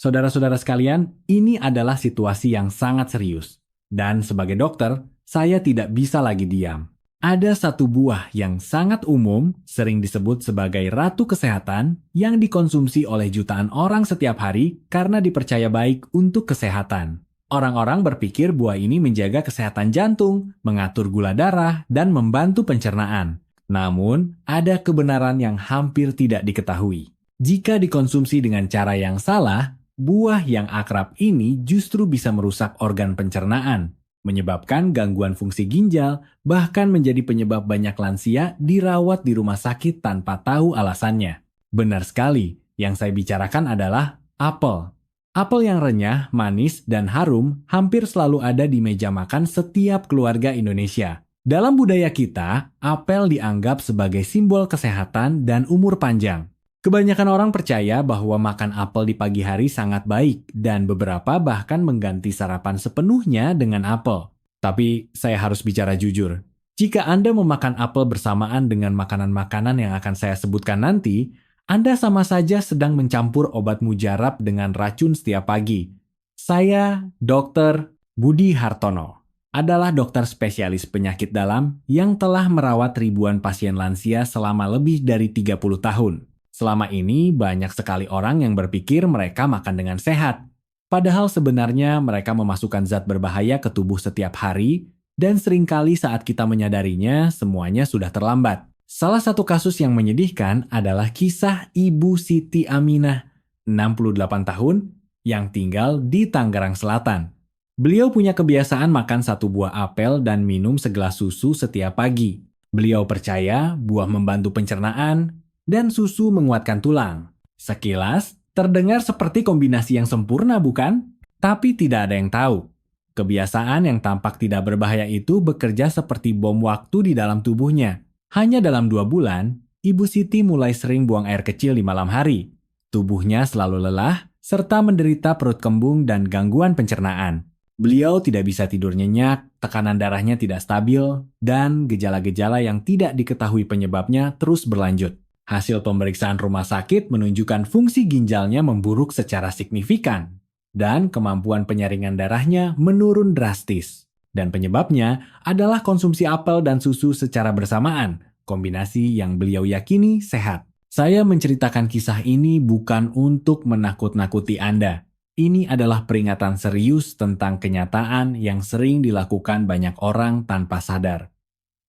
Saudara-saudara sekalian, ini adalah situasi yang sangat serius. Dan sebagai dokter, saya tidak bisa lagi diam. Ada satu buah yang sangat umum, sering disebut sebagai ratu kesehatan, yang dikonsumsi oleh jutaan orang setiap hari karena dipercaya baik untuk kesehatan. Orang-orang berpikir buah ini menjaga kesehatan jantung, mengatur gula darah, dan membantu pencernaan. Namun, ada kebenaran yang hampir tidak diketahui. Jika dikonsumsi dengan cara yang salah, buah yang akrab ini justru bisa merusak organ pencernaan, menyebabkan gangguan fungsi ginjal, bahkan menjadi penyebab banyak lansia dirawat di rumah sakit tanpa tahu alasannya. Benar sekali, yang saya bicarakan adalah apel. Apel yang renyah, manis, dan harum hampir selalu ada di meja makan setiap keluarga Indonesia. Dalam budaya kita, apel dianggap sebagai simbol kesehatan dan umur panjang. Kebanyakan orang percaya bahwa makan apel di pagi hari sangat baik dan beberapa bahkan mengganti sarapan sepenuhnya dengan apel. Tapi saya harus bicara jujur. Jika Anda memakan apel bersamaan dengan makanan-makanan yang akan saya sebutkan nanti, Anda sama saja sedang mencampur obat mujarab dengan racun setiap pagi. Saya, Dr. Budi Hartono, adalah dokter spesialis penyakit dalam yang telah merawat ribuan pasien lansia selama lebih dari 30 tahun. Selama ini banyak sekali orang yang berpikir mereka makan dengan sehat. Padahal sebenarnya mereka memasukkan zat berbahaya ke tubuh setiap hari dan seringkali saat kita menyadarinya semuanya sudah terlambat. Salah satu kasus yang menyedihkan adalah kisah Ibu Siti Aminah, 68 tahun, yang tinggal di Tangerang Selatan. Beliau punya kebiasaan makan satu buah apel dan minum segelas susu setiap pagi. Beliau percaya buah membantu pencernaan, dan susu menguatkan tulang. Sekilas, terdengar seperti kombinasi yang sempurna bukan? Tapi tidak ada yang tahu. Kebiasaan yang tampak tidak berbahaya itu bekerja seperti bom waktu di dalam tubuhnya. Hanya dalam 2 bulan, Ibu Siti mulai sering buang air kecil di malam hari. Tubuhnya selalu lelah, serta menderita perut kembung dan gangguan pencernaan. Beliau tidak bisa tidur nyenyak, tekanan darahnya tidak stabil, dan gejala-gejala yang tidak diketahui penyebabnya terus berlanjut. Hasil pemeriksaan rumah sakit menunjukkan fungsi ginjalnya memburuk secara signifikan dan kemampuan penyaringan darahnya menurun drastis. Dan penyebabnya adalah konsumsi apel dan susu secara bersamaan, kombinasi yang beliau yakini sehat. Saya menceritakan kisah ini bukan untuk menakut-nakuti Anda. Ini adalah peringatan serius tentang kenyataan yang sering dilakukan banyak orang tanpa sadar.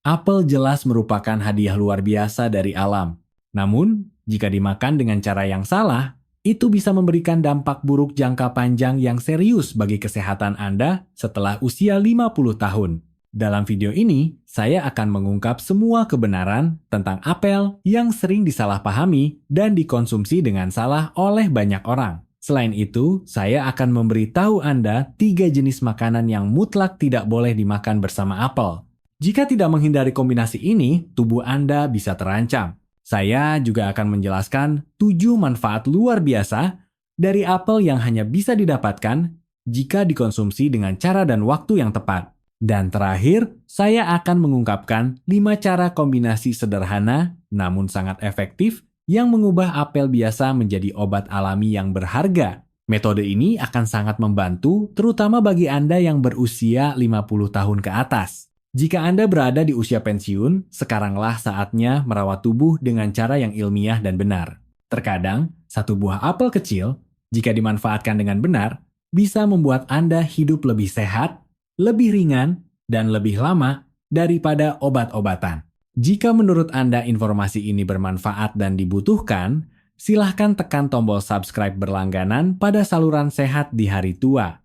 Apel jelas merupakan hadiah luar biasa dari alam. Namun, jika dimakan dengan cara yang salah, itu bisa memberikan dampak buruk jangka panjang yang serius bagi kesehatan Anda setelah usia 50 tahun. Dalam video ini, saya akan mengungkap semua kebenaran tentang apel yang sering disalahpahami dan dikonsumsi dengan salah oleh banyak orang. Selain itu, saya akan memberitahu Anda 3 jenis makanan yang mutlak tidak boleh dimakan bersama apel. Jika tidak menghindari kombinasi ini, tubuh Anda bisa terancam. Saya juga akan menjelaskan 7 manfaat luar biasa dari apel yang hanya bisa didapatkan jika dikonsumsi dengan cara dan waktu yang tepat. Dan terakhir, saya akan mengungkapkan 5 cara kombinasi sederhana namun sangat efektif yang mengubah apel biasa menjadi obat alami yang berharga. Metode ini akan sangat membantu terutama bagi Anda yang berusia 50 tahun ke atas. Jika Anda berada di usia pensiun, sekaranglah saatnya merawat tubuh dengan cara yang ilmiah dan benar. Terkadang, satu buah apel kecil, jika dimanfaatkan dengan benar, bisa membuat Anda hidup lebih sehat, lebih ringan, dan lebih lama daripada obat-obatan. Jika menurut Anda informasi ini bermanfaat dan dibutuhkan, silahkan tekan tombol subscribe berlangganan pada saluran sehat di hari tua.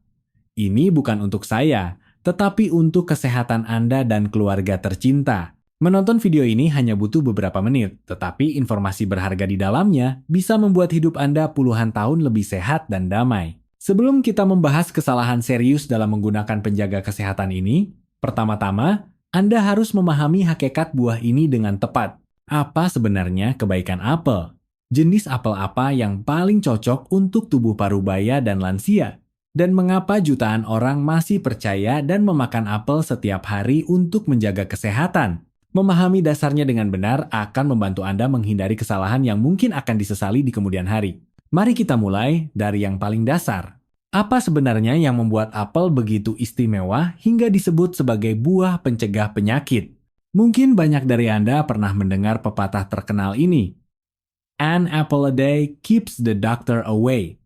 Ini bukan untuk saya, tetapi untuk kesehatan Anda dan keluarga tercinta. Menonton video ini hanya butuh beberapa menit, tetapi informasi berharga di dalamnya bisa membuat hidup Anda puluhan tahun lebih sehat dan damai. Sebelum kita membahas kesalahan serius dalam menggunakan penjaga kesehatan ini, pertama-tama, Anda harus memahami hakikat buah ini dengan tepat. Apa sebenarnya kebaikan apel? Jenis apel apa yang paling cocok untuk tubuh parubaya dan lansia? Dan mengapa jutaan orang masih percaya dan memakan apel setiap hari untuk menjaga kesehatan? Memahami dasarnya dengan benar akan membantu Anda menghindari kesalahan yang mungkin akan disesali di kemudian hari. Mari kita mulai dari yang paling dasar. Apa sebenarnya yang membuat apel begitu istimewa hingga disebut sebagai buah pencegah penyakit? Mungkin banyak dari Anda pernah mendengar pepatah terkenal ini. An apple a day keeps the doctor away.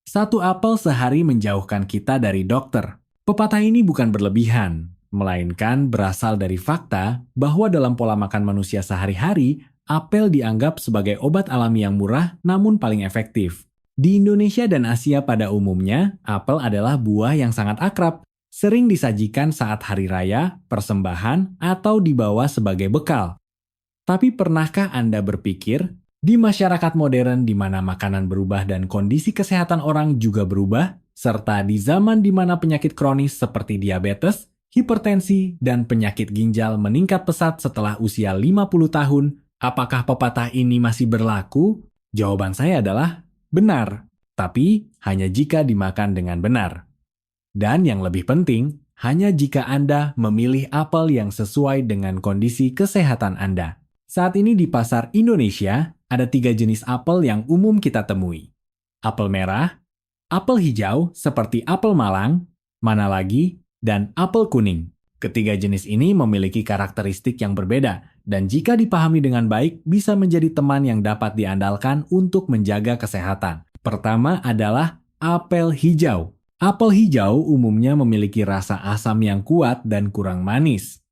Satu apel sehari menjauhkan kita dari dokter. Pepatah ini bukan berlebihan, melainkan berasal dari fakta bahwa dalam pola makan manusia sehari-hari, apel dianggap sebagai obat alami yang murah namun paling efektif. Di Indonesia dan Asia pada umumnya, apel adalah buah yang sangat akrab, sering disajikan saat hari raya, persembahan, atau dibawa sebagai bekal. Tapi pernahkah Anda berpikir, di masyarakat modern di mana makanan berubah dan kondisi kesehatan orang juga berubah, serta di zaman di mana penyakit kronis seperti diabetes, hipertensi, dan penyakit ginjal meningkat pesat setelah usia 50 tahun, apakah pepatah ini masih berlaku? Jawaban saya adalah benar, tapi hanya jika dimakan dengan benar. Dan yang lebih penting, hanya jika Anda memilih apel yang sesuai dengan kondisi kesehatan Anda. Saat ini di pasar Indonesia, ada 3 jenis apel yang umum kita temui. Apel merah, apel hijau seperti apel Malang, mana lagi, dan apel kuning. Ketiga jenis ini memiliki karakteristik yang berbeda, dan jika dipahami dengan baik, bisa menjadi teman yang dapat diandalkan untuk menjaga kesehatan. Pertama adalah apel hijau. Apel hijau umumnya memiliki rasa asam yang kuat dan kurang manis.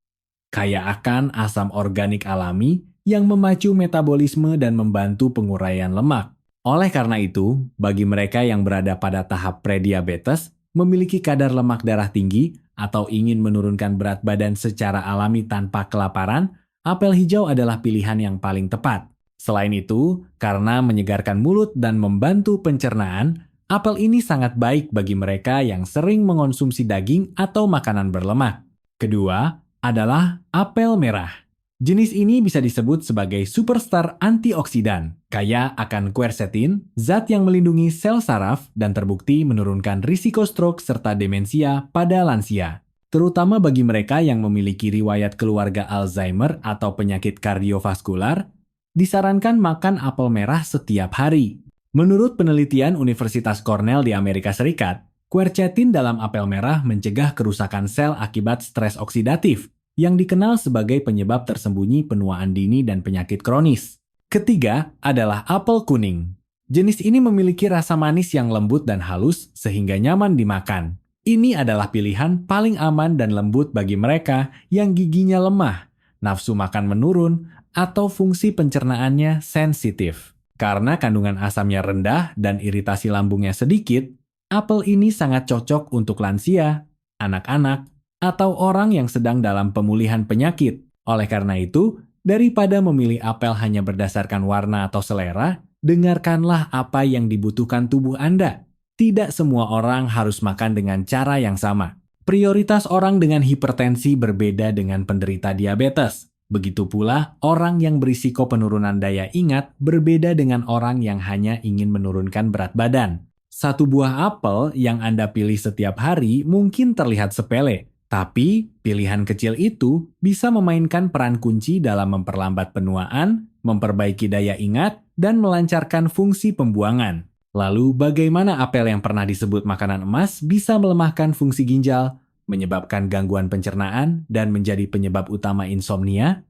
Kaya akan asam organik alami yang memacu metabolisme dan membantu penguraian lemak. Oleh karena itu, bagi mereka yang berada pada tahap prediabetes, memiliki kadar lemak darah tinggi, atau ingin menurunkan berat badan secara alami tanpa kelaparan, apel hijau adalah pilihan yang paling tepat. Selain itu, karena menyegarkan mulut dan membantu pencernaan, apel ini sangat baik bagi mereka yang sering mengonsumsi daging atau makanan berlemak. Kedua, adalah apel merah. Jenis ini bisa disebut sebagai superstar antioksidan, kaya akan quercetin, zat yang melindungi sel saraf dan terbukti menurunkan risiko stroke serta demensia pada lansia. Terutama bagi mereka yang memiliki riwayat keluarga Alzheimer atau penyakit kardiovaskular, disarankan makan apel merah setiap hari. Menurut penelitian Universitas Cornell di Amerika Serikat, quercetin dalam apel merah mencegah kerusakan sel akibat stres oksidatif, yang dikenal sebagai penyebab tersembunyi penuaan dini dan penyakit kronis. Ketiga adalah apel kuning. Jenis ini memiliki rasa manis yang lembut dan halus sehingga nyaman dimakan. Ini adalah pilihan paling aman dan lembut bagi mereka yang giginya lemah, nafsu makan menurun, atau fungsi pencernaannya sensitif. Karena kandungan asamnya rendah dan iritasi lambungnya sedikit, apel ini sangat cocok untuk lansia, anak-anak, atau orang yang sedang dalam pemulihan penyakit. Oleh karena itu, daripada memilih apel hanya berdasarkan warna atau selera, dengarkanlah apa yang dibutuhkan tubuh Anda. Tidak semua orang harus makan dengan cara yang sama. Prioritas orang dengan hipertensi berbeda dengan penderita diabetes. Begitu pula, orang yang berisiko penurunan daya ingat berbeda dengan orang yang hanya ingin menurunkan berat badan. Satu buah apel yang Anda pilih setiap hari mungkin terlihat sepele, tapi pilihan kecil itu bisa memainkan peran kunci dalam memperlambat penuaan, memperbaiki daya ingat, dan melancarkan fungsi pembuangan. Lalu bagaimana apel yang pernah disebut makanan emas bisa melemahkan fungsi ginjal, menyebabkan gangguan pencernaan, dan menjadi penyebab utama insomnia?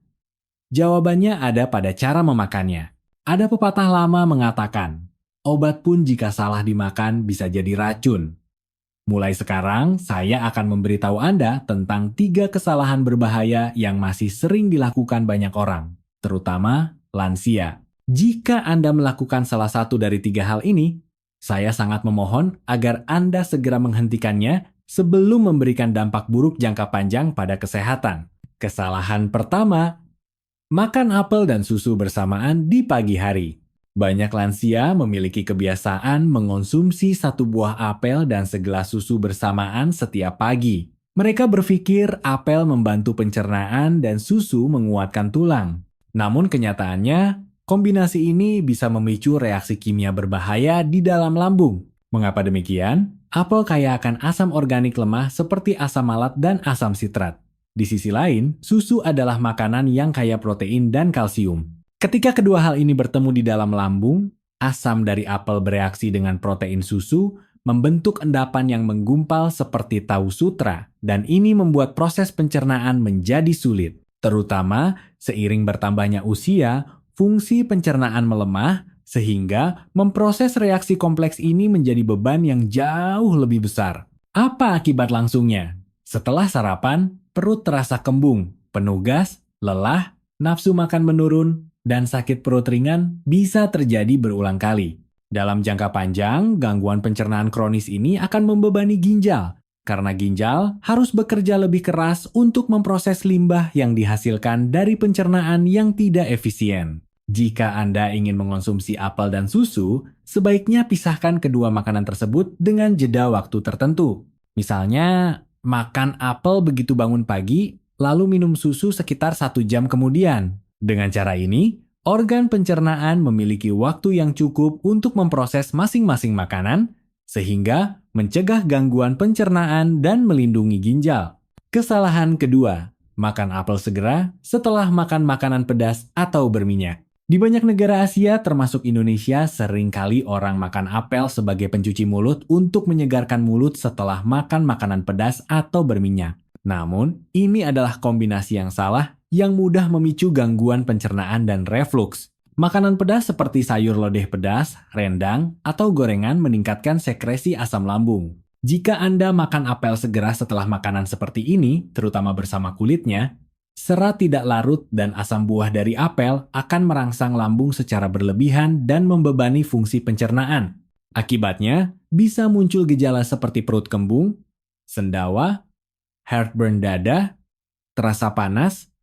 Jawabannya ada pada cara memakannya. Ada pepatah lama mengatakan, obat pun jika salah dimakan bisa jadi racun. Mulai sekarang, saya akan memberitahu Anda tentang 3 kesalahan berbahaya yang masih sering dilakukan banyak orang, terutama lansia. Jika Anda melakukan salah satu dari 3 hal ini, saya sangat memohon agar Anda segera menghentikannya sebelum memberikan dampak buruk jangka panjang pada kesehatan. Kesalahan pertama, makan apel dan susu bersamaan di pagi hari. Banyak lansia memiliki kebiasaan mengonsumsi satu buah apel dan segelas susu bersamaan setiap pagi. Mereka berpikir apel membantu pencernaan dan susu menguatkan tulang. Namun kenyataannya, kombinasi ini bisa memicu reaksi kimia berbahaya di dalam lambung. Mengapa demikian? Apel kaya akan asam organik lemah seperti asam malat dan asam sitrat. Di sisi lain, susu adalah makanan yang kaya protein dan kalsium. Ketika kedua hal ini bertemu di dalam lambung, asam dari apel bereaksi dengan protein susu, membentuk endapan yang menggumpal seperti tahu sutra, dan ini membuat proses pencernaan menjadi sulit. Terutama seiring bertambahnya usia, fungsi pencernaan melemah, sehingga memproses reaksi kompleks ini menjadi beban yang jauh lebih besar. Apa akibat langsungnya? Setelah sarapan, perut terasa kembung, penuh gas, lelah, nafsu makan menurun, dan sakit perut ringan bisa terjadi berulang kali. Dalam jangka panjang, gangguan pencernaan kronis ini akan membebani ginjal, karena ginjal harus bekerja lebih keras untuk memproses limbah yang dihasilkan dari pencernaan yang tidak efisien. Jika Anda ingin mengonsumsi apel dan susu, sebaiknya pisahkan kedua makanan tersebut dengan jeda waktu tertentu. Misalnya, makan apel begitu bangun pagi, lalu minum susu sekitar 1 jam kemudian. Dengan cara ini, organ pencernaan memiliki waktu yang cukup untuk memproses masing-masing makanan, sehingga mencegah gangguan pencernaan dan melindungi ginjal. Kesalahan kedua, makan apel segera setelah makan makanan pedas atau berminyak. Di banyak negara Asia, termasuk Indonesia, seringkali orang makan apel sebagai pencuci mulut untuk menyegarkan mulut setelah makan makanan pedas atau berminyak. Namun, ini adalah kombinasi yang salah yang mudah memicu gangguan pencernaan dan refluks. Makanan pedas seperti sayur lodeh pedas, rendang, atau gorengan meningkatkan sekresi asam lambung. Jika Anda makan apel segera setelah makanan seperti ini, terutama bersama kulitnya, serat tidak larut dan asam buah dari apel akan merangsang lambung secara berlebihan dan membebani fungsi pencernaan. Akibatnya, bisa muncul gejala seperti perut kembung, sendawa, heartburn dada, terasa panas,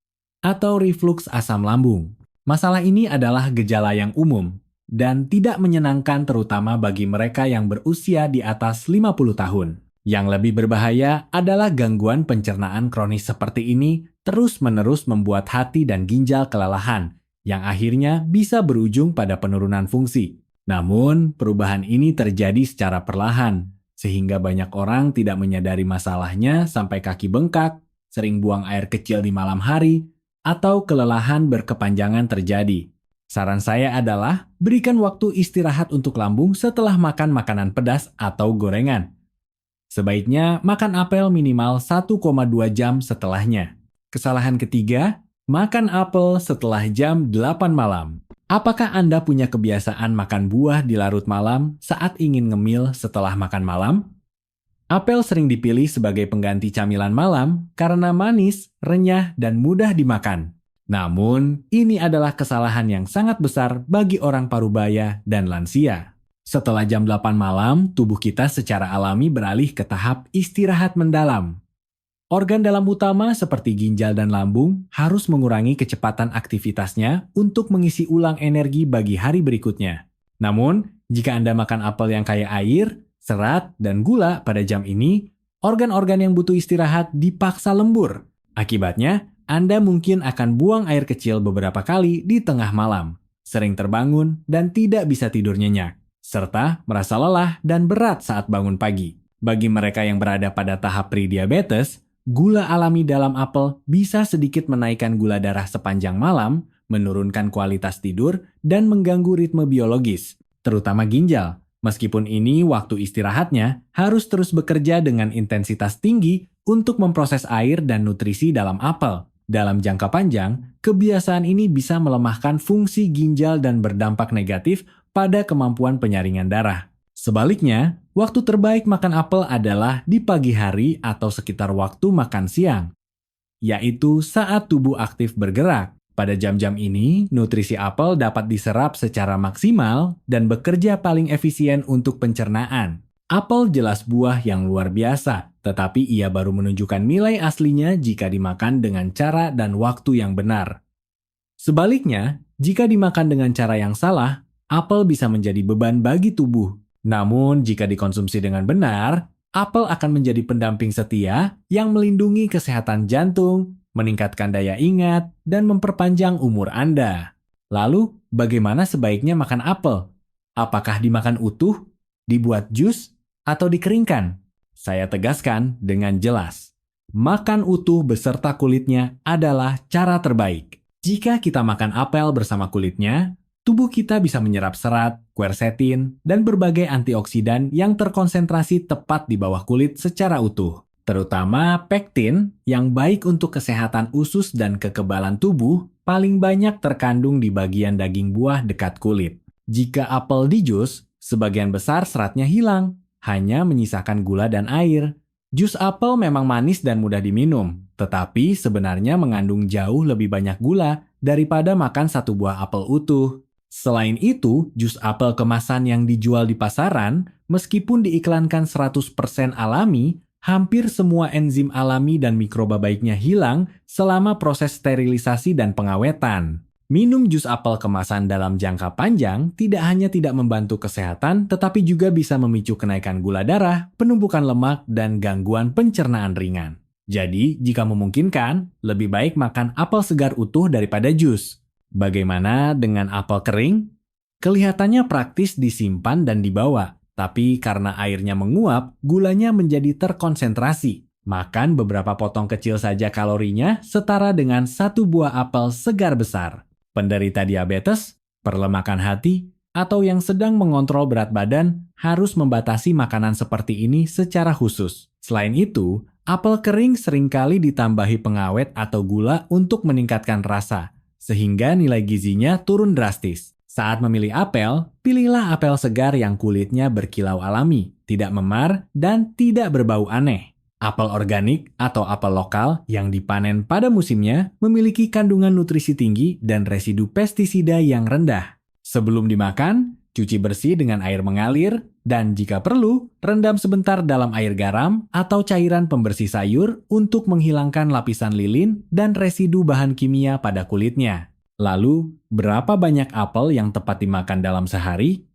atau refluks asam lambung. Masalah ini adalah gejala yang umum dan tidak menyenangkan terutama bagi mereka yang berusia di atas 50 tahun. Yang lebih berbahaya adalah gangguan pencernaan kronis seperti ini terus-menerus membuat hati dan ginjal kelelahan, yang akhirnya bisa berujung pada penurunan fungsi. Namun, perubahan ini terjadi secara perlahan, sehingga banyak orang tidak menyadari masalahnya sampai kaki bengkak, sering buang air kecil di malam hari, atau kelelahan berkepanjangan terjadi. Saran saya adalah berikan waktu istirahat untuk lambung setelah makan makanan pedas atau gorengan. Sebaiknya makan apel minimal 1,2 jam setelahnya. Kesalahan ketiga, makan apel setelah jam 8 malam. Apakah Anda punya kebiasaan makan buah di larut malam saat ingin ngemil setelah makan malam? Apel sering dipilih sebagai pengganti camilan malam karena manis, renyah, dan mudah dimakan. Namun, ini adalah kesalahan yang sangat besar bagi orang parubaya dan lansia. Setelah jam 8 malam, tubuh kita secara alami beralih ke tahap istirahat mendalam. Organ dalam utama seperti ginjal dan lambung harus mengurangi kecepatan aktivitasnya untuk mengisi ulang energi bagi hari berikutnya. Namun, jika Anda makan apel yang kaya air, serat, dan gula pada jam ini, organ-organ yang butuh istirahat dipaksa lembur. Akibatnya, Anda mungkin akan buang air kecil beberapa kali di tengah malam, sering terbangun dan tidak bisa tidur nyenyak, serta merasa lelah dan berat saat bangun pagi. Bagi mereka yang berada pada tahap prediabetes, gula alami dalam apel bisa sedikit menaikkan gula darah sepanjang malam, menurunkan kualitas tidur, dan mengganggu ritme biologis, terutama ginjal. Meskipun ini waktu istirahatnya harus terus bekerja dengan intensitas tinggi untuk memproses air dan nutrisi dalam apel. Dalam jangka panjang, kebiasaan ini bisa melemahkan fungsi ginjal dan berdampak negatif pada kemampuan penyaringan darah. Sebaliknya, waktu terbaik makan apel adalah di pagi hari atau sekitar waktu makan siang, yaitu saat tubuh aktif bergerak. Pada jam-jam ini, nutrisi apel dapat diserap secara maksimal dan bekerja paling efisien untuk pencernaan. Apel jelas buah yang luar biasa, tetapi ia baru menunjukkan nilai aslinya jika dimakan dengan cara dan waktu yang benar. Sebaliknya, jika dimakan dengan cara yang salah, apel bisa menjadi beban bagi tubuh. Namun, jika dikonsumsi dengan benar, apel akan menjadi pendamping setia yang melindungi kesehatan jantung, meningkatkan daya ingat, dan memperpanjang umur Anda. Lalu, bagaimana sebaiknya makan apel? Apakah dimakan utuh, dibuat jus, atau dikeringkan? Saya tegaskan dengan jelas. Makan utuh beserta kulitnya adalah cara terbaik. Jika kita makan apel bersama kulitnya, Tubuh kita bisa menyerap serat, quercetin, dan berbagai antioksidan yang terkonsentrasi tepat di bawah kulit secara utuh. Terutama pektin yang baik untuk kesehatan usus dan kekebalan tubuh paling banyak terkandung di bagian daging buah dekat kulit. Jika apel di jus, sebagian besar seratnya hilang, hanya menyisakan gula dan air. Jus apel memang manis dan mudah diminum, tetapi sebenarnya mengandung jauh lebih banyak gula daripada makan satu buah apel utuh. Selain itu, jus apel kemasan yang dijual di pasaran, meskipun diiklankan 100% alami, hampir semua enzim alami dan mikroba baiknya hilang selama proses sterilisasi dan pengawetan. Minum jus apel kemasan dalam jangka panjang tidak hanya tidak membantu kesehatan, tetapi juga bisa memicu kenaikan gula darah, penumpukan lemak, dan gangguan pencernaan ringan. Jadi, jika memungkinkan, lebih baik makan apel segar utuh daripada jus. Bagaimana dengan apel kering? Kelihatannya praktis disimpan dan dibawa, tapi karena airnya menguap, gulanya menjadi terkonsentrasi. Makan beberapa potong kecil saja kalorinya setara dengan satu buah apel segar besar. Penderita diabetes, perlemakan hati, atau yang sedang mengontrol berat badan harus membatasi makanan seperti ini secara khusus. Selain itu, apel kering seringkali ditambahi pengawet atau gula untuk meningkatkan rasa, sehingga nilai gizinya turun drastis. Saat memilih apel, pilihlah apel segar yang kulitnya berkilau alami, tidak memar, dan tidak berbau aneh. Apel organik atau apel lokal yang dipanen pada musimnya memiliki kandungan nutrisi tinggi dan residu pestisida yang rendah. Sebelum dimakan, cuci bersih dengan air mengalir, dan jika perlu, rendam sebentar dalam air garam atau cairan pembersih sayur untuk menghilangkan lapisan lilin dan residu bahan kimia pada kulitnya. Lalu, berapa banyak apel yang tepat dimakan dalam sehari?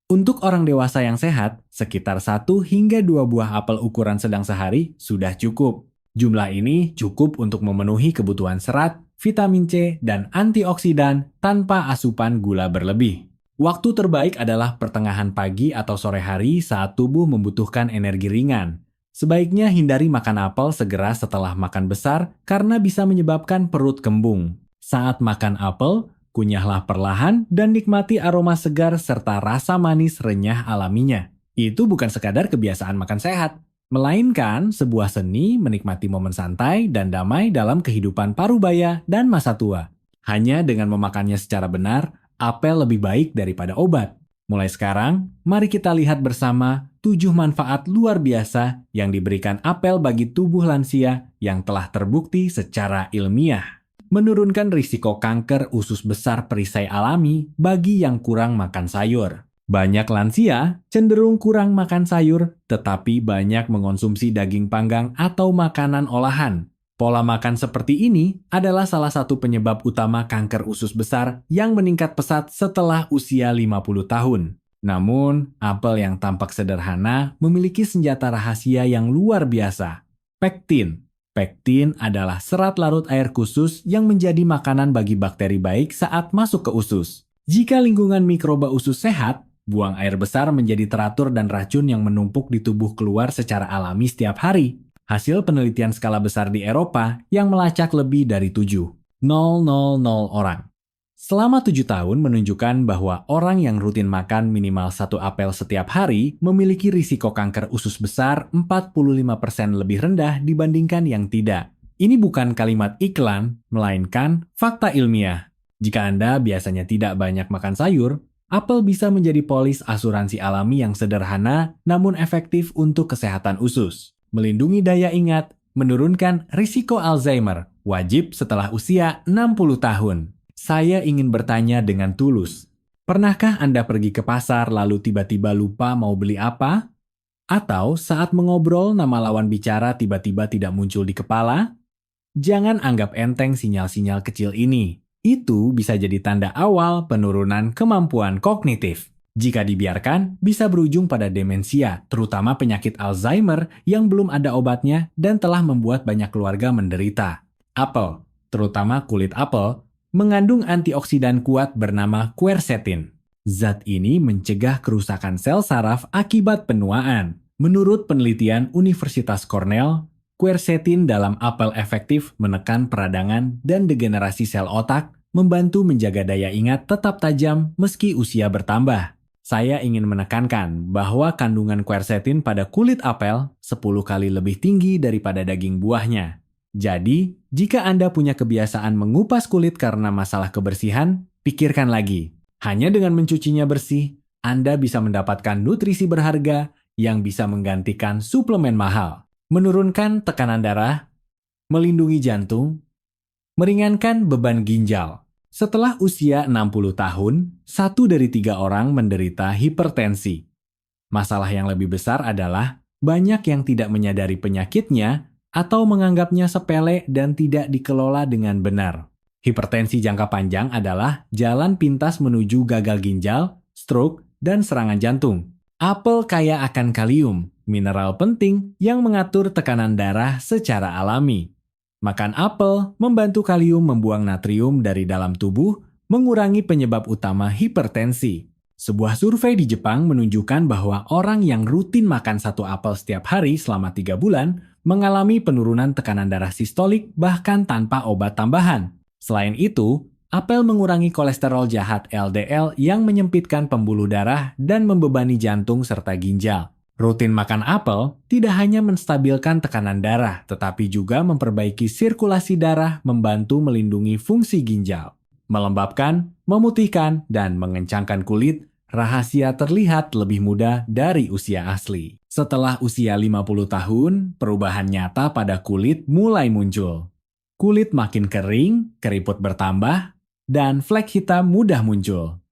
Untuk orang dewasa yang sehat, sekitar 1 hingga 2 buah apel ukuran sedang sehari sudah cukup. Jumlah ini cukup untuk memenuhi kebutuhan serat, vitamin C, dan antioksidan tanpa asupan gula berlebih. Waktu terbaik adalah pertengahan pagi atau sore hari saat tubuh membutuhkan energi ringan. Sebaiknya hindari makan apel segera setelah makan besar karena bisa menyebabkan perut kembung. Saat makan apel, kunyahlah perlahan dan nikmati aroma segar serta rasa manis renyah alaminya. Itu bukan sekadar kebiasaan makan sehat, melainkan sebuah seni menikmati momen santai dan damai dalam kehidupan parubaya dan masa tua. Hanya dengan memakannya secara benar, apel lebih baik daripada obat. Mulai sekarang, mari kita lihat bersama 7 manfaat luar biasa yang diberikan apel bagi tubuh lansia yang telah terbukti secara ilmiah. Menurunkan risiko kanker usus besar perisai alami bagi yang kurang makan sayur. Banyak lansia cenderung kurang makan sayur, tetapi banyak mengonsumsi daging panggang atau makanan olahan. Pola makan seperti ini adalah salah satu penyebab utama kanker usus besar yang meningkat pesat setelah usia 50 tahun. Namun, apel yang tampak sederhana memiliki senjata rahasia yang luar biasa. Pektin. Pektin adalah serat larut air khusus yang menjadi makanan bagi bakteri baik saat masuk ke usus. Jika lingkungan mikroba usus sehat, buang air besar menjadi teratur dan racun yang menumpuk di tubuh keluar secara alami setiap hari. Hasil penelitian skala besar di Eropa yang melacak lebih dari 7,000 orang. Selama 7 tahun menunjukkan bahwa orang yang rutin makan minimal 1 apel setiap hari memiliki risiko kanker usus besar 45% lebih rendah dibandingkan yang tidak. Ini bukan kalimat iklan, melainkan fakta ilmiah. Jika Anda biasanya tidak banyak makan sayur, apel bisa menjadi polis asuransi alami yang sederhana namun efektif untuk kesehatan usus. Melindungi daya ingat, menurunkan risiko Alzheimer, wajib setelah usia 60 tahun. Saya ingin bertanya dengan tulus, pernahkah Anda pergi ke pasar lalu tiba-tiba lupa mau beli apa? Atau saat mengobrol nama lawan bicara tiba-tiba tidak muncul di kepala? Jangan anggap enteng sinyal-sinyal kecil ini. Itu bisa jadi tanda awal penurunan kemampuan kognitif. Jika dibiarkan, bisa berujung pada demensia, terutama penyakit Alzheimer yang belum ada obatnya dan telah membuat banyak keluarga menderita. Apel, terutama kulit apel, mengandung antioksidan kuat bernama quercetin. Zat ini mencegah kerusakan sel saraf akibat penuaan. Menurut penelitian Universitas Cornell, quercetin dalam apel efektif menekan peradangan dan degenerasi sel otak, membantu menjaga daya ingat tetap tajam meski usia bertambah. Saya ingin menekankan bahwa kandungan quercetin pada kulit apel 10 kali lebih tinggi daripada daging buahnya. Jadi, jika Anda punya kebiasaan mengupas kulit karena masalah kebersihan, pikirkan lagi. Hanya dengan mencucinya bersih, Anda bisa mendapatkan nutrisi berharga yang bisa menggantikan suplemen mahal. Menurunkan tekanan darah, melindungi jantung, meringankan beban ginjal. Setelah usia 60 tahun, 1 dari 3 orang menderita hipertensi. Masalah yang lebih besar adalah banyak yang tidak menyadari penyakitnya atau menganggapnya sepele dan tidak dikelola dengan benar. Hipertensi jangka panjang adalah jalan pintas menuju gagal ginjal, stroke, dan serangan jantung. Apel kaya akan kalium, mineral penting yang mengatur tekanan darah secara alami. Makan apel membantu kalium membuang natrium dari dalam tubuh, mengurangi penyebab utama hipertensi. Sebuah survei di Jepang menunjukkan bahwa orang yang rutin makan 1 apel setiap hari selama 3 bulan mengalami penurunan tekanan darah sistolik bahkan tanpa obat tambahan. Selain itu, apel mengurangi kolesterol jahat LDL yang menyempitkan pembuluh darah dan membebani jantung serta ginjal. Rutin makan apel tidak hanya menstabilkan tekanan darah, tetapi juga memperbaiki sirkulasi darah, membantu melindungi fungsi ginjal, melembabkan, memutihkan, dan mengencangkan kulit. Rahasia terlihat lebih muda dari usia asli. Setelah usia 50 tahun, perubahan nyata pada kulit mulai muncul. Kulit makin kering, keriput bertambah, dan flek hitam mudah muncul.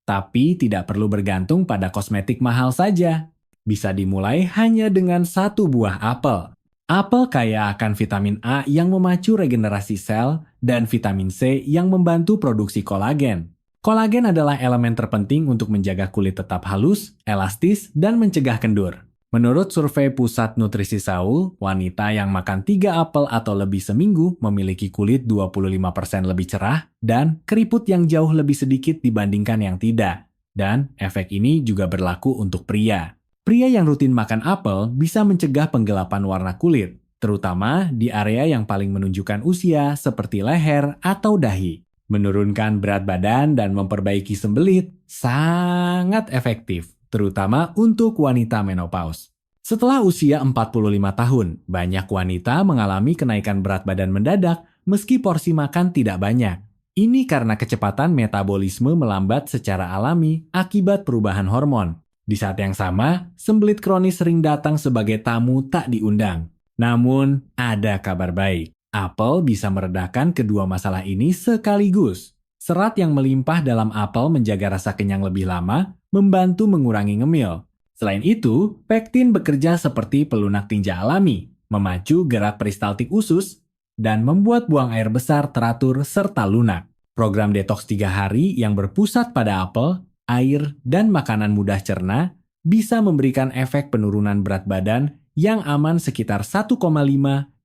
Tapi tidak perlu bergantung pada kosmetik mahal saja. Bisa dimulai hanya dengan 1 buah apel. Apel kaya akan vitamin A yang memacu regenerasi sel dan vitamin C yang membantu produksi kolagen. Kolagen adalah elemen terpenting untuk menjaga kulit tetap halus, elastis, dan mencegah kendur. Menurut survei Pusat Nutrisi Seoul, wanita yang makan 3 apel atau lebih seminggu memiliki kulit 25% lebih cerah dan keriput yang jauh lebih sedikit dibandingkan yang tidak. Dan efek ini juga berlaku untuk pria. Pria yang rutin makan apel bisa mencegah penggelapan warna kulit, terutama di area yang paling menunjukkan usia seperti leher atau dahi. Menurunkan berat badan dan memperbaiki sembelit sangat efektif, terutama untuk wanita menopause. Setelah usia 45 tahun, banyak wanita mengalami kenaikan berat badan mendadak meski porsi makan tidak banyak. Ini karena kecepatan metabolisme melambat secara alami akibat perubahan hormon. Di saat yang sama, sembelit kronis sering datang sebagai tamu tak diundang. Namun, ada kabar baik. Apel bisa meredakan kedua masalah ini sekaligus. Serat yang melimpah dalam apel menjaga rasa kenyang lebih lama, membantu mengurangi ngemil. Selain itu, pektin bekerja seperti pelunak tinja alami, memacu gerak peristaltik usus, dan membuat buang air besar teratur serta lunak. Program detox 3 hari yang berpusat pada apel, air, dan makanan mudah cerna bisa memberikan efek penurunan berat badan yang aman sekitar 1,5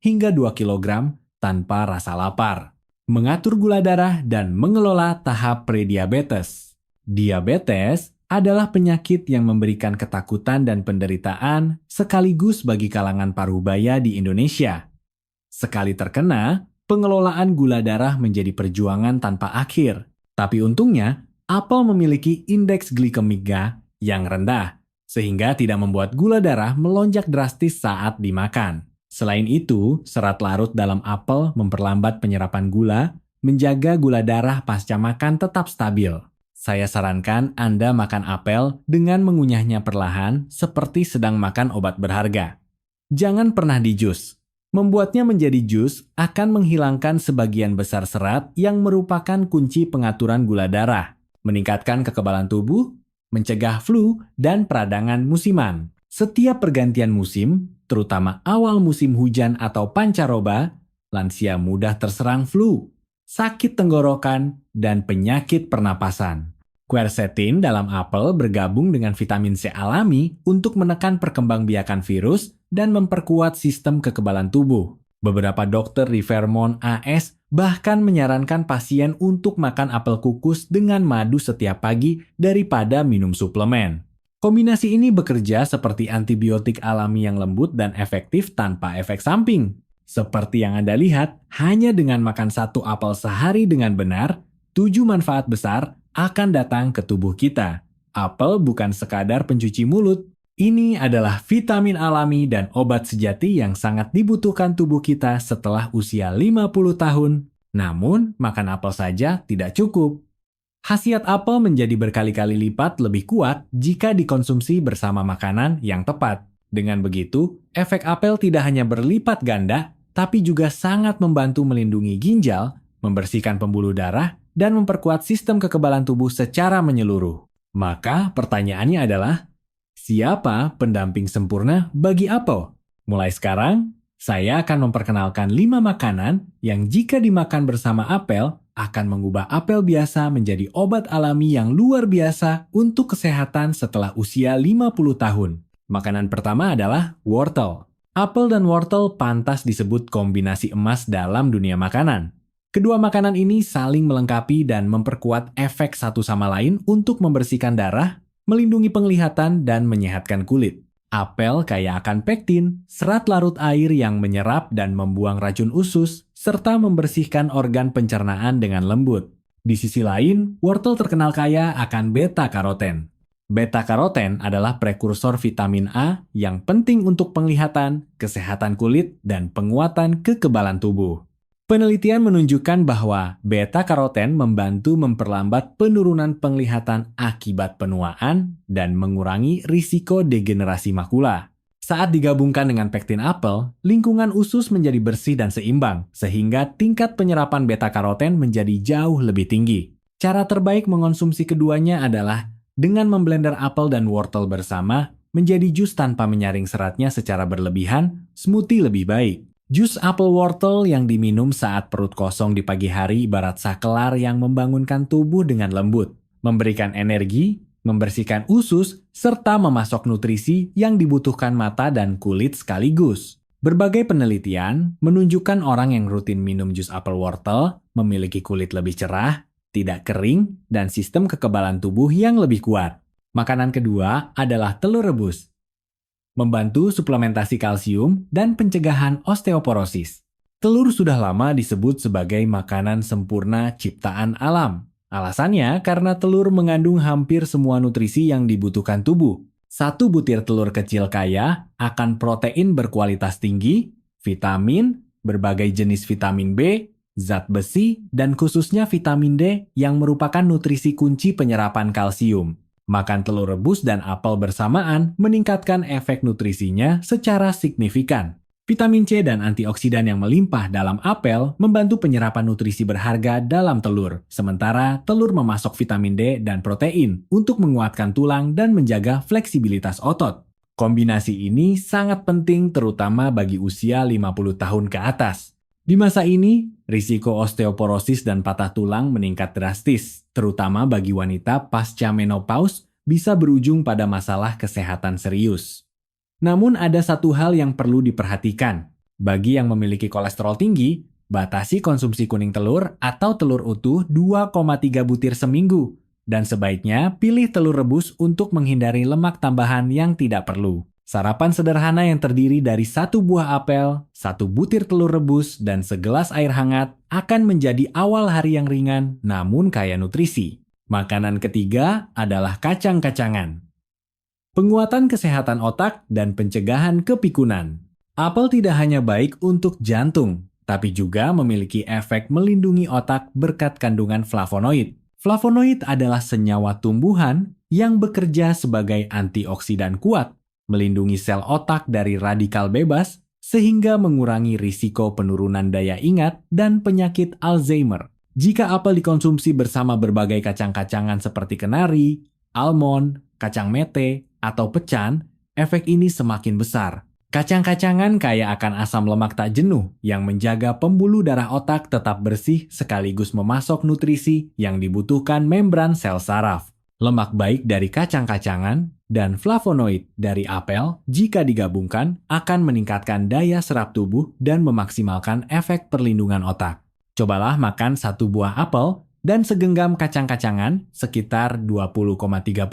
hingga 2 kg tanpa rasa lapar. Mengatur gula darah dan mengelola tahap prediabetes. Diabetes adalah penyakit yang memberikan ketakutan dan penderitaan sekaligus bagi kalangan parubaya di Indonesia. Sekali terkena, pengelolaan gula darah menjadi perjuangan tanpa akhir. Tapi untungnya, apel memiliki indeks glikemiknya yang rendah, sehingga tidak membuat gula darah melonjak drastis saat dimakan. Selain itu, serat larut dalam apel memperlambat penyerapan gula, menjaga gula darah pasca makan tetap stabil. Saya sarankan Anda makan apel dengan mengunyahnya perlahan seperti sedang makan obat berharga. Jangan pernah dijus. Membuatnya menjadi jus akan menghilangkan sebagian besar serat yang merupakan kunci pengaturan gula darah, meningkatkan kekebalan tubuh, mencegah flu, dan peradangan musiman. Setiap pergantian musim, terutama awal musim hujan atau pancaroba, lansia mudah terserang flu, sakit tenggorokan, dan penyakit pernapasan. Quercetin dalam apel bergabung dengan vitamin C alami untuk menekan perkembangbiakan virus dan memperkuat sistem kekebalan tubuh. Beberapa dokter di Vermont AS bahkan menyarankan pasien untuk makan apel kukus dengan madu setiap pagi daripada minum suplemen. Kombinasi ini bekerja seperti antibiotik alami yang lembut dan efektif tanpa efek samping. Seperti yang Anda lihat, hanya dengan makan 1 apel sehari dengan benar, 7 manfaat besar akan datang ke tubuh kita. Apel bukan sekadar pencuci mulut. Ini adalah vitamin alami dan obat sejati yang sangat dibutuhkan tubuh kita setelah usia 50 tahun. Namun, makan apel saja tidak cukup. Khasiat apel menjadi berkali-kali lipat lebih kuat jika dikonsumsi bersama makanan yang tepat. Dengan begitu, efek apel tidak hanya berlipat ganda, tapi juga sangat membantu melindungi ginjal, membersihkan pembuluh darah, dan memperkuat sistem kekebalan tubuh secara menyeluruh. Maka pertanyaannya adalah, siapa pendamping sempurna bagi apel? Mulai sekarang, saya akan memperkenalkan 5 makanan yang jika dimakan bersama apel, akan mengubah apel biasa menjadi obat alami yang luar biasa untuk kesehatan setelah usia 50 tahun. Makanan pertama adalah wortel. Apel dan wortel pantas disebut kombinasi emas dalam dunia makanan. Kedua makanan ini saling melengkapi dan memperkuat efek satu sama lain untuk membersihkan darah, melindungi penglihatan, dan menyehatkan kulit. Apel kaya akan pektin, serat larut air yang menyerap dan membuang racun usus, serta membersihkan organ pencernaan dengan lembut. Di sisi lain, wortel terkenal kaya akan beta-karoten. Beta-karoten adalah prekursor vitamin A yang penting untuk penglihatan, kesehatan kulit, dan penguatan kekebalan tubuh. Penelitian menunjukkan bahwa beta-karoten membantu memperlambat penurunan penglihatan akibat penuaan dan mengurangi risiko degenerasi makula. Saat digabungkan dengan pektin apel, lingkungan usus menjadi bersih dan seimbang, sehingga tingkat penyerapan beta-karoten menjadi jauh lebih tinggi. Cara terbaik mengonsumsi keduanya adalah dengan memblender apel dan wortel bersama menjadi jus tanpa menyaring seratnya secara berlebihan, smoothie lebih baik. Jus apel wortel yang diminum saat perut kosong di pagi hari ibarat sakelar yang membangunkan tubuh dengan lembut, memberikan energi, membersihkan usus, serta memasok nutrisi yang dibutuhkan mata dan kulit sekaligus. Berbagai penelitian menunjukkan orang yang rutin minum jus apel wortel memiliki kulit lebih cerah, tidak kering, dan sistem kekebalan tubuh yang lebih kuat. Makanan kedua adalah telur rebus. Membantu suplementasi kalsium dan pencegahan osteoporosis. Telur sudah lama disebut sebagai makanan sempurna ciptaan alam. Alasannya karena telur mengandung hampir semua nutrisi yang dibutuhkan tubuh. Satu butir telur kecil kaya akan protein berkualitas tinggi, vitamin, berbagai jenis vitamin B, zat besi, dan khususnya vitamin D yang merupakan nutrisi kunci penyerapan kalsium. Makan telur rebus dan apel bersamaan meningkatkan efek nutrisinya secara signifikan. Vitamin C dan antioksidan yang melimpah dalam apel membantu penyerapan nutrisi berharga dalam telur, sementara telur memasok vitamin D dan protein untuk menguatkan tulang dan menjaga fleksibilitas otot. Kombinasi ini sangat penting terutama bagi usia 50 tahun ke atas. Di masa ini, risiko osteoporosis dan patah tulang meningkat drastis, terutama bagi wanita pasca menopause bisa berujung pada masalah kesehatan serius. Namun ada satu hal yang perlu diperhatikan. Bagi yang memiliki kolesterol tinggi, batasi konsumsi kuning telur atau telur utuh 2,3 butir seminggu, dan sebaiknya pilih telur rebus untuk menghindari lemak tambahan yang tidak perlu. Sarapan sederhana yang terdiri dari 1 buah apel, 1 butir telur rebus, dan segelas air hangat akan menjadi awal hari yang ringan namun kaya nutrisi. Makanan ketiga adalah kacang-kacangan. Penguatan kesehatan otak dan pencegahan kepikunan. Apel tidak hanya baik untuk jantung, tapi juga memiliki efek melindungi otak berkat kandungan flavonoid. Flavonoid adalah senyawa tumbuhan yang bekerja sebagai antioksidan kuat, melindungi sel otak dari radikal bebas, sehingga mengurangi risiko penurunan daya ingat dan penyakit Alzheimer. Jika apel dikonsumsi bersama berbagai kacang-kacangan seperti kenari, almond, kacang mete, atau pecan, efek ini semakin besar. Kacang-kacangan kaya akan asam lemak tak jenuh yang menjaga pembuluh darah otak tetap bersih sekaligus memasok nutrisi yang dibutuhkan membran sel saraf. Lemak baik dari kacang-kacangan dan flavonoid dari apel jika digabungkan akan meningkatkan daya serap tubuh dan memaksimalkan efek perlindungan otak. Cobalah makan 1 buah apel dan segenggam kacang-kacangan sekitar 20,30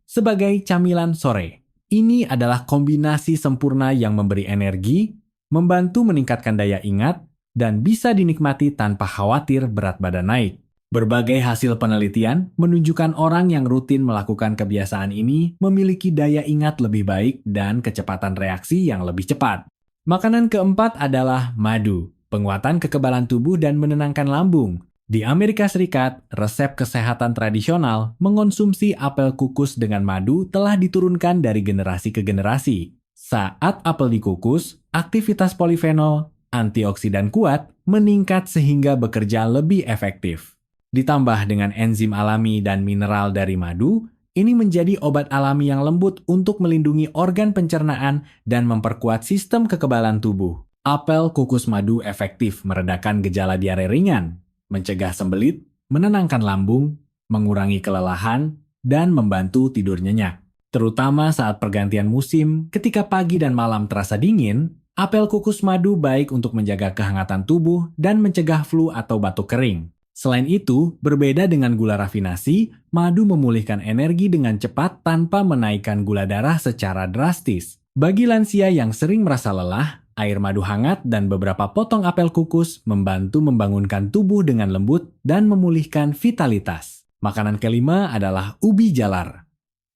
sebagai camilan sore. Ini adalah kombinasi sempurna yang memberi energi, membantu meningkatkan daya ingat, dan bisa dinikmati tanpa khawatir berat badan naik. Berbagai hasil penelitian menunjukkan orang yang rutin melakukan kebiasaan ini memiliki daya ingat lebih baik dan kecepatan reaksi yang lebih cepat. Makanan keempat adalah madu, penguatan kekebalan tubuh dan menenangkan lambung. Di Amerika Serikat, resep kesehatan tradisional mengonsumsi apel kukus dengan madu telah diturunkan dari generasi ke generasi. Saat apel dikukus, aktivitas polifenol, antioksidan kuat meningkat sehingga bekerja lebih efektif. Ditambah dengan enzim alami dan mineral dari madu, ini menjadi obat alami yang lembut untuk melindungi organ pencernaan dan memperkuat sistem kekebalan tubuh. Apel kukus madu efektif meredakan gejala diare ringan, mencegah sembelit, menenangkan lambung, mengurangi kelelahan, dan membantu tidur nyenyak. Terutama saat pergantian musim, ketika pagi dan malam terasa dingin, apel kukus madu baik untuk menjaga kehangatan tubuh dan mencegah flu atau batuk kering. Selain itu, berbeda dengan gula rafinasi, madu memulihkan energi dengan cepat tanpa menaikkan gula darah secara drastis. Bagi lansia yang sering merasa lelah, air madu hangat dan beberapa potong apel kukus membantu membangunkan tubuh dengan lembut dan memulihkan vitalitas. Makanan kelima adalah ubi jalar.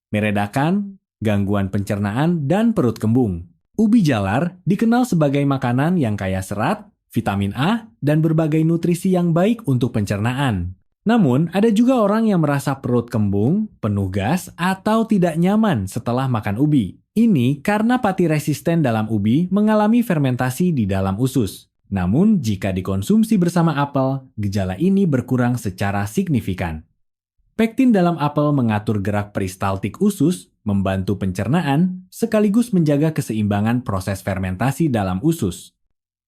Meredakan, gangguan pencernaan, dan perut kembung. Ubi jalar dikenal sebagai makanan yang kaya serat, vitamin A, dan berbagai nutrisi yang baik untuk pencernaan. Namun, ada juga orang yang merasa perut kembung, penuh gas, atau tidak nyaman setelah makan ubi. Ini karena pati resisten dalam ubi mengalami fermentasi di dalam usus. Namun, jika dikonsumsi bersama apel, gejala ini berkurang secara signifikan. Pektin dalam apel mengatur gerak peristaltik usus, membantu pencernaan, sekaligus menjaga keseimbangan proses fermentasi dalam usus.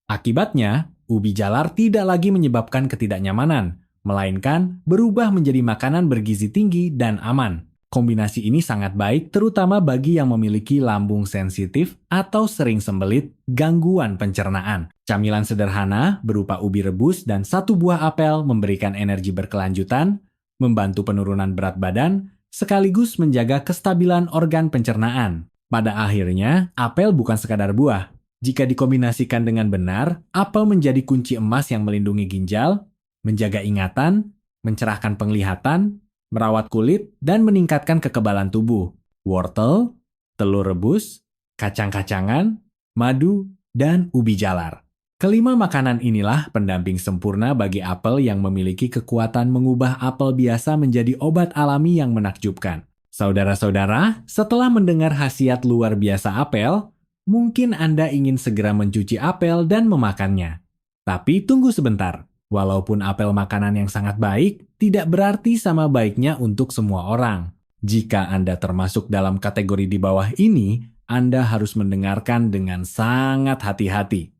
Akibatnya, ubi jalar tidak lagi menyebabkan ketidaknyamanan, melainkan berubah menjadi makanan bergizi tinggi dan aman. Kombinasi ini sangat baik terutama bagi yang memiliki lambung sensitif atau sering sembelit, gangguan pencernaan. Camilan sederhana berupa ubi rebus dan satu buah apel memberikan energi berkelanjutan, membantu penurunan berat badan, sekaligus menjaga kestabilan organ pencernaan. Pada akhirnya, apel bukan sekadar buah. Jika dikombinasikan dengan benar, apel menjadi kunci emas yang melindungi ginjal, menjaga ingatan, mencerahkan penglihatan, merawat kulit, dan meningkatkan kekebalan tubuh. Wortel, telur rebus, kacang-kacangan, madu, dan ubi jalar. Kelima makanan inilah pendamping sempurna bagi apel yang memiliki kekuatan mengubah apel biasa menjadi obat alami yang menakjubkan. Saudara-saudara, setelah mendengar khasiat luar biasa apel, mungkin Anda ingin segera mencuci apel dan memakannya. Tapi tunggu sebentar, walaupun apel makanan yang sangat baik, tidak berarti sama baiknya untuk semua orang. Jika Anda termasuk dalam kategori di bawah ini, Anda harus mendengarkan dengan sangat hati-hati.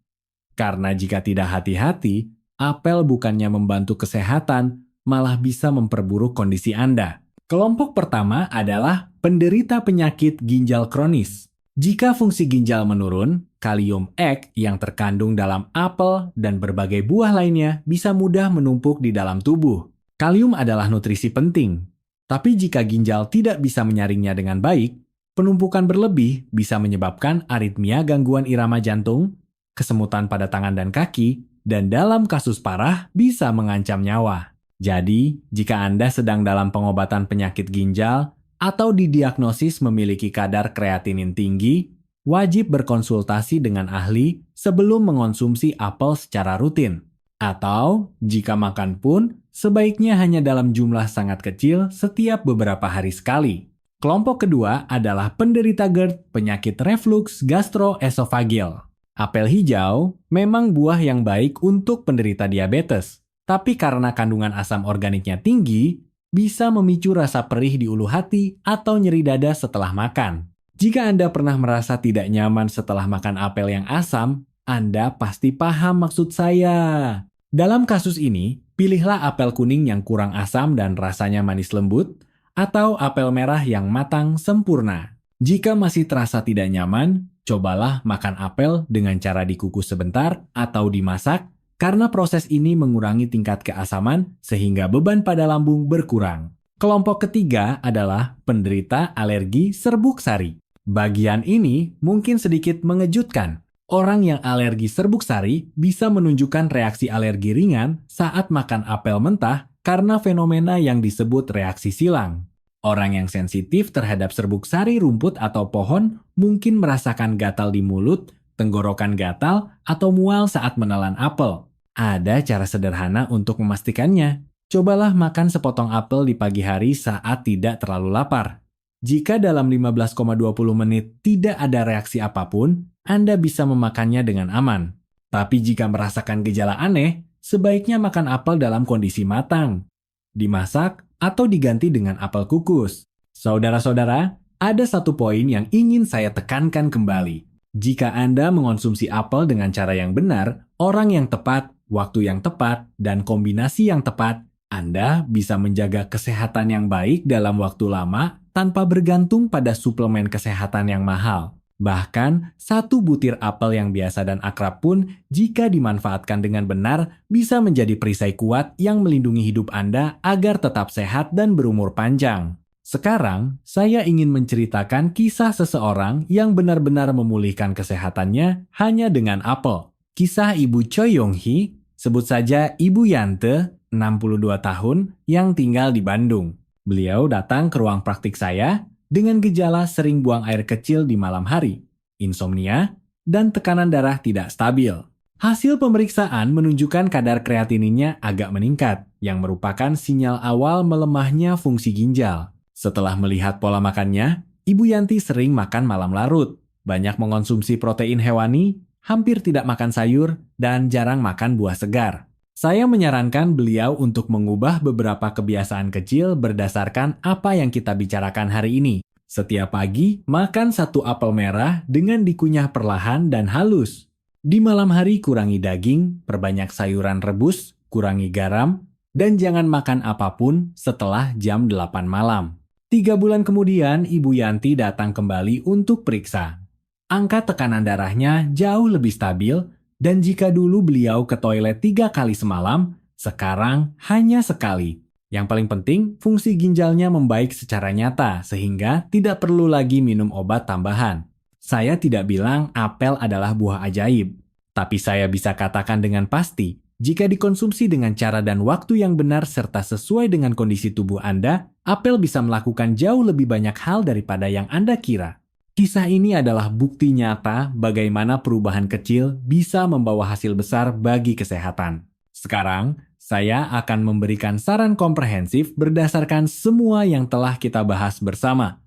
Karena jika tidak hati-hati, apel bukannya membantu kesehatan, malah bisa memperburuk kondisi Anda. Kelompok pertama adalah penderita penyakit ginjal kronis. Jika fungsi ginjal menurun, kalium ek yang terkandung dalam apel dan berbagai buah lainnya bisa mudah menumpuk di dalam tubuh. Kalium adalah nutrisi penting, tapi jika ginjal tidak bisa menyaringnya dengan baik, penumpukan berlebih bisa menyebabkan aritmia gangguan irama jantung, kesemutan pada tangan dan kaki, dan dalam kasus parah bisa mengancam nyawa. Jadi, jika Anda sedang dalam pengobatan penyakit ginjal, atau didiagnosis memiliki kadar kreatinin tinggi, wajib berkonsultasi dengan ahli sebelum mengonsumsi apel secara rutin. Atau, jika makan pun, sebaiknya hanya dalam jumlah sangat kecil setiap beberapa hari sekali. Kelompok kedua adalah penderita GERD, penyakit reflux gastroesophageal. Apel hijau memang buah yang baik untuk penderita diabetes, tapi karena kandungan asam organiknya tinggi, bisa memicu rasa perih di ulu hati atau nyeri dada setelah makan. Jika Anda pernah merasa tidak nyaman setelah makan apel yang asam, Anda pasti paham maksud saya. Dalam kasus ini, pilihlah apel kuning yang kurang asam dan rasanya manis lembut, atau apel merah yang matang sempurna. Jika masih terasa tidak nyaman, cobalah makan apel dengan cara dikukus sebentar atau dimasak, karena proses ini mengurangi tingkat keasaman sehingga beban pada lambung berkurang. Kelompok ketiga adalah penderita alergi serbuk sari. Bagian ini mungkin sedikit mengejutkan. Orang yang alergi serbuk sari bisa menunjukkan reaksi alergi ringan saat makan apel mentah karena fenomena yang disebut reaksi silang. Orang yang sensitif terhadap serbuk sari rumput atau pohon mungkin merasakan gatal di mulut, tenggorokan gatal, atau mual saat menelan apel. Ada cara sederhana untuk memastikannya. Cobalah makan sepotong apel di pagi hari saat tidak terlalu lapar. Jika dalam 15,20 menit tidak ada reaksi apapun, Anda bisa memakannya dengan aman. Tapi jika merasakan gejala aneh, sebaiknya makan apel dalam kondisi matang, dimasak, atau diganti dengan apel kukus. Saudara-saudara, ada satu poin yang ingin saya tekankan kembali. Jika Anda mengonsumsi apel dengan cara yang benar, orang yang tepat, waktu yang tepat, dan kombinasi yang tepat, Anda bisa menjaga kesehatan yang baik dalam waktu lama tanpa bergantung pada suplemen kesehatan yang mahal. Bahkan, satu butir apel yang biasa dan akrab pun, jika dimanfaatkan dengan benar, bisa menjadi perisai kuat yang melindungi hidup Anda agar tetap sehat dan berumur panjang. Sekarang, saya ingin menceritakan kisah seseorang yang benar-benar memulihkan kesehatannya hanya dengan apel. Kisah Ibu Choi Yong-hee, sebut saja Ibu Yante, 62 tahun, yang tinggal di Bandung. Beliau datang ke ruang praktik saya dengan gejala sering buang air kecil di malam hari, insomnia, dan tekanan darah tidak stabil. Hasil pemeriksaan menunjukkan kadar kreatininnya agak meningkat, yang merupakan sinyal awal melemahnya fungsi ginjal. Setelah melihat pola makannya, Ibu Yanti sering makan malam larut, banyak mengonsumsi protein hewani, hampir tidak makan sayur, dan jarang makan buah segar. Saya menyarankan beliau untuk mengubah beberapa kebiasaan kecil berdasarkan apa yang kita bicarakan hari ini. Setiap pagi, makan satu apel merah dengan dikunyah perlahan dan halus. Di malam hari kurangi daging, perbanyak sayuran rebus, kurangi garam, dan jangan makan apapun setelah jam 8 malam. 3 bulan kemudian, Ibu Yanti datang kembali untuk periksa. Angka tekanan darahnya jauh lebih stabil, dan jika dulu beliau ke toilet 3 kali semalam, sekarang hanya sekali. Yang paling penting, fungsi ginjalnya membaik secara nyata sehingga tidak perlu lagi minum obat tambahan. Saya tidak bilang apel adalah buah ajaib, tapi saya bisa katakan dengan pasti, jika dikonsumsi dengan cara dan waktu yang benar serta sesuai dengan kondisi tubuh Anda, apel bisa melakukan jauh lebih banyak hal daripada yang Anda kira. Kisah ini adalah bukti nyata bagaimana perubahan kecil bisa membawa hasil besar bagi kesehatan. Sekarang, saya akan memberikan saran komprehensif berdasarkan semua yang telah kita bahas bersama.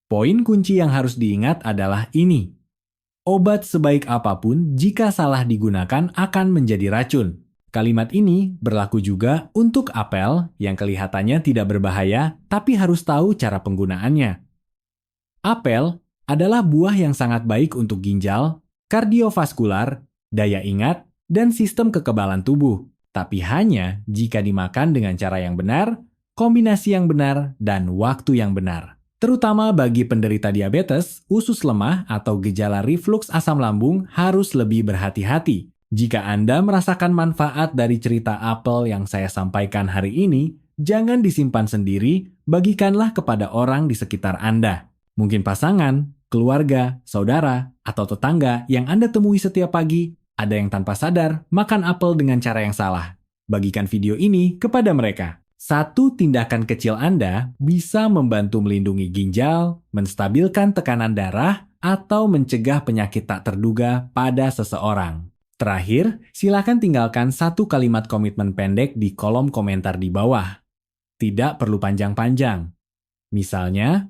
Poin kunci yang harus diingat adalah ini. Obat sebaik apapun jika salah digunakan akan menjadi racun. Kalimat ini berlaku juga untuk apel yang kelihatannya tidak berbahaya tapi harus tahu cara penggunaannya. Apel adalah buah yang sangat baik untuk ginjal, kardiovaskular, daya ingat, dan sistem kekebalan tubuh. Tapi hanya jika dimakan dengan cara yang benar, kombinasi yang benar, dan waktu yang benar. Terutama bagi penderita diabetes, usus lemah, atau gejala reflux asam lambung harus lebih berhati-hati. Jika Anda merasakan manfaat dari cerita apel yang saya sampaikan hari ini, jangan disimpan sendiri, bagikanlah kepada orang di sekitar Anda. Mungkin pasangan, keluarga, saudara, atau tetangga yang Anda temui setiap pagi, ada yang tanpa sadar makan apel dengan cara yang salah. Bagikan video ini kepada mereka. Satu tindakan kecil Anda bisa membantu melindungi ginjal, menstabilkan tekanan darah, atau mencegah penyakit tak terduga pada seseorang. Terakhir, silakan tinggalkan satu kalimat komitmen pendek di kolom komentar di bawah. Tidak perlu panjang-panjang. Misalnya,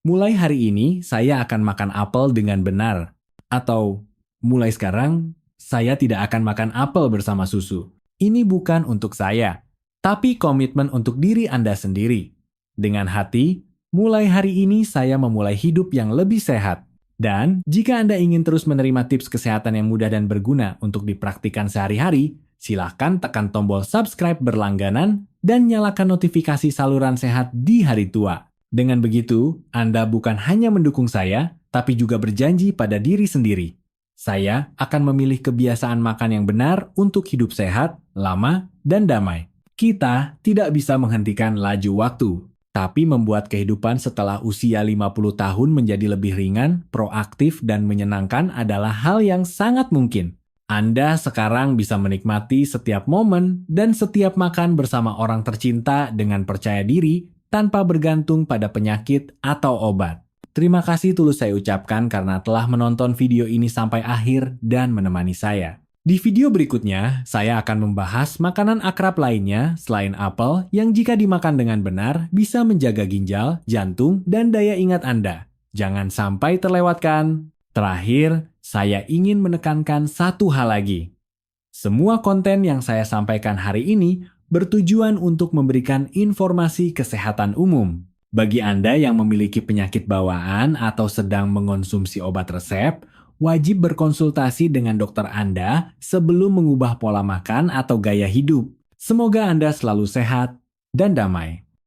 mulai hari ini saya akan makan apel dengan benar. Atau, mulai sekarang saya tidak akan makan apel bersama susu. Ini bukan untuk saya, tapi komitmen untuk diri Anda sendiri. Dengan hati, mulai hari ini saya memulai hidup yang lebih sehat. Dan jika Anda ingin terus menerima tips kesehatan yang mudah dan berguna untuk dipraktikkan sehari-hari, silakan tekan tombol subscribe berlangganan dan nyalakan notifikasi saluran sehat di hari tua. Dengan begitu, Anda bukan hanya mendukung saya, tapi juga berjanji pada diri sendiri. Saya akan memilih kebiasaan makan yang benar untuk hidup sehat, lama, dan damai. Kita tidak bisa menghentikan laju waktu, tapi membuat kehidupan setelah usia 50 tahun menjadi lebih ringan, proaktif, dan menyenangkan adalah hal yang sangat mungkin. Anda sekarang bisa menikmati setiap momen dan setiap makan bersama orang tercinta dengan percaya diri tanpa bergantung pada penyakit atau obat. Terima kasih tulus saya ucapkan karena telah menonton video ini sampai akhir dan menemani saya. Di video berikutnya, saya akan membahas makanan akrab lainnya selain apel yang jika dimakan dengan benar bisa menjaga ginjal, jantung, dan daya ingat Anda. Jangan sampai terlewatkan. Terakhir, saya ingin menekankan satu hal lagi. Semua konten yang saya sampaikan hari ini bertujuan untuk memberikan informasi kesehatan umum. Bagi Anda yang memiliki penyakit bawaan atau sedang mengonsumsi obat resep, wajib berkonsultasi dengan dokter Anda sebelum mengubah pola makan atau gaya hidup. Semoga Anda selalu sehat dan damai.